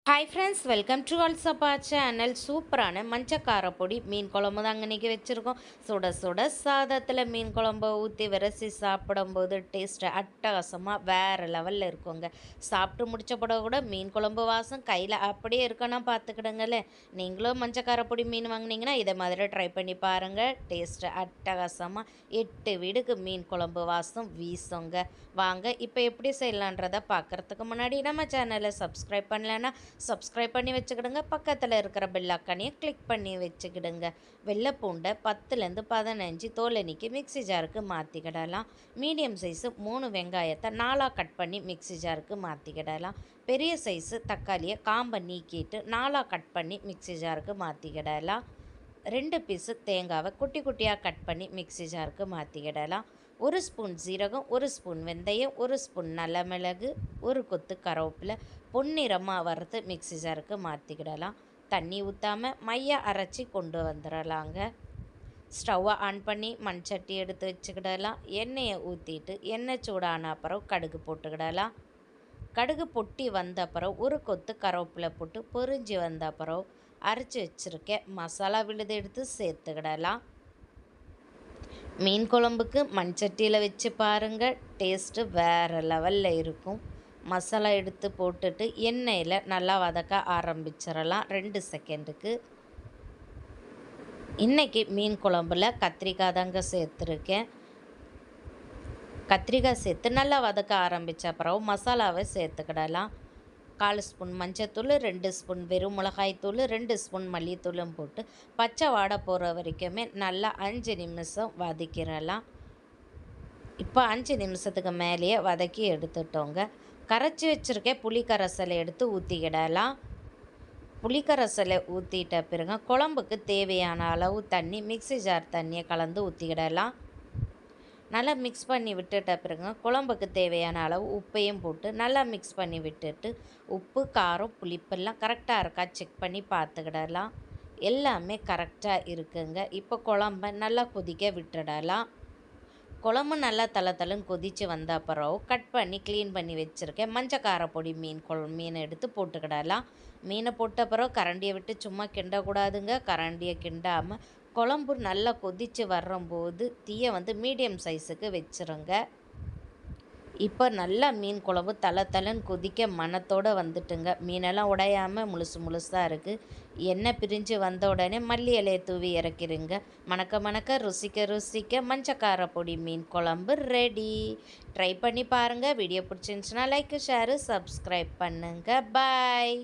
Hi friends, welcome to அல்சப்பா channel. சூப்பரான மஞ்சக்கார பொடி மீன் குழம்பு தாங்க இன்றைக்கி வச்சுருக்கோம். சுட சுட சாதத்தில் மீன் குழம்பை ஊற்றி விரசி சாப்பிடும்போது டேஸ்ட்டு அட்டகாசமாக வேறு லெவலில் இருக்குங்க. சாப்பிட்டு முடித்த பிறகு கூட மீன் குழம்பு வாசம் கையில் அப்படியே இருக்குன்னா பார்த்துக்கிடுங்களேன். நீங்களும் மஞ்சக்கார பொடி மீன் வாங்கினீங்கன்னா இதை மாதிரி ட்ரை பண்ணி பாருங்கள். டேஸ்ட்டு அட்டகாசமாக 8 வீடுக்கு மீன் குழம்பு வாசம் வீசுங்க. வாங்க இப்போ எப்படி செய்யலான்றதை பார்க்குறதுக்கு முன்னாடி நம்ம சேனலை சப்ஸ்கிரைப் பண்ணலைன்னா சப்ஸ்கிரைப் பண்ணி வச்சுக்கிடுங்க. பக்கத்தில் இருக்கிற பெல் ஐக்கானையும் கிளிக் பண்ணி வச்சுக்கிடுங்க. வெள்ளை பூண்டை 10லேருந்து 15 தோலை நீக்கி மிக்ஸி ஜாருக்கு மாற்றிக்கிடலாம். மீடியம் சைஸு 3 வெங்காயத்தை 4ஆக கட் பண்ணி மிக்ஸி ஜாருக்கு மாற்றிக்கிடலாம். பெரிய சைஸு தக்காளியை காம்பை நீக்கிட்டு 4ஆக கட் பண்ணி மிக்ஸி ஜாருக்கு மாற்றிக்கிடலாம். 2 பீஸு தேங்காவை குட்டி குட்டியாக கட் பண்ணி மிக்ஸி ஜாருக்கு மாற்றிக்கிடலாம். 1 ஸ்பூன் சீரகம், 1 ஸ்பூன் வெந்தயம், 1 ஸ்பூன் நல்ல மிளகு, 1 கொத்து கருவேப்பிலை பொன்னிறமாக வறுத்து மிக்ஸி ஜாருக்கு மாற்றிக்கிடலாம். தண்ணி ஊற்றாமல் மையாக அரைச்சி கொண்டு வந்துடலாங்க. ஸ்டவ்வை ஆன் பண்ணி மண் சட்டி எடுத்து வச்சுக்கிடலாம். எண்ணெயை ஊற்றிட்டு எண்ணெய் சூடான அப்புறம் கடுகு போட்டுக்கிடலாம். கடுகு பொட்டி வந்த அப்புறம் 1 கொத்து கருவேப்பிலை போட்டு பொரிஞ்சு வந்த அப்புறம் அரைச்சி வச்சுருக்கேன் மசாலா விழுது எடுத்து சேர்த்துக்கிடலாம். மீன் குழம்புக்கு மண் சட்டியில் வச்சு பாருங்கள், டேஸ்ட்டு வேறு லெவலில் இருக்கும். மசாலா எடுத்து போட்டுட்டு எண்ணெயில் நல்லா வதக்க ஆரம்பிச்சிடலாம் 2 செகண்டுக்கு. இன்றைக்கி மீன் குழம்புல கத்திரிக்காய் தாங்க சேர்த்துருக்கேன். கத்திரிக்காய் சேர்த்து நல்லா வதக்க ஆரம்பித்த அப்புறம் மசாலாவை சேர்த்துக்கிடலாம். 1/4 ஸ்பூன் மஞ்சத்தூள், 2 ஸ்பூன் வெறும் மிளகாய்த்தூள், 2 ஸ்பூன் மல்லித்தூளும் போட்டு பச்சை வாடை போகிற வரைக்குமே நல்லா 5 நிமிஷம் வதக்கிடலாம். இப்போ 5 நிமிஷத்துக்கு மேலேயே வதக்கி எடுத்துட்டோங்க. கரைச்சி வச்சுருக்க புளி கரைசலை எடுத்து ஊற்றிக்கிடலாம். புளி கரைசலை ஊற்றிட்ட பிறகு குழம்புக்கு தேவையான அளவு தண்ணி மிக்ஸி ஜார் தண்ணியை கலந்து ஊற்றிக்கிடலாம். நல்லா மிக்ஸ் பண்ணி விட்டுட்ட பிறகு குழம்புக்கு தேவையான அளவு உப்பையும் போட்டு நல்லா மிக்ஸ் பண்ணி விட்டுட்டு உப்பு, காரம், புளிப்பெல்லாம் கரெக்டாக இருக்கா செக் பண்ணி பார்த்துக்கிடலாம். எல்லாமே கரெக்டாக இருக்குங்க. இப்போ குழம்ப நல்லா கொதிக்க விட்டுடலாம். குழம்பு நல்லா தளன்னு கொதித்து வந்த அப்புறம் கட் பண்ணி க்ளீன் பண்ணி வச்சுருக்கேன் மஞ்சக்கார பொடி மீனை எடுத்து போட்டுக்கிடலாம். மீனை போட்ட அப்புறம் கரண்டியை விட்டு சும்மா கிண்டக்கூடாதுங்க. கரண்டியை கிண்டாமல் குழம்பு நல்லா கொதித்து வரும்போது தீயை மீடியம் சைஸுக்கு வச்சுருங்க. இப்போ நல்லா மீன் குழம்பு தளன்னு கொதிக்க மணத்தோடு வந்துட்டுங்க. மீனெல்லாம் உடையாமல் முழுசாக இருக்குது. எண்ணெய் பிரிஞ்சு வந்த உடனே மல்லி இலையை தூவி இறக்கிருங்க. மணக்க மணக்க ருசிக்க மஞ்சக்கார பொடி மீன் குழம்பு ரெடி. ட்ரை பண்ணி பாருங்கள். வீடியோ பிடிச்சிருந்துச்சுன்னா லைக், ஷேரு, சப்ஸ்கிரைப் பண்ணுங்கள். பாய்.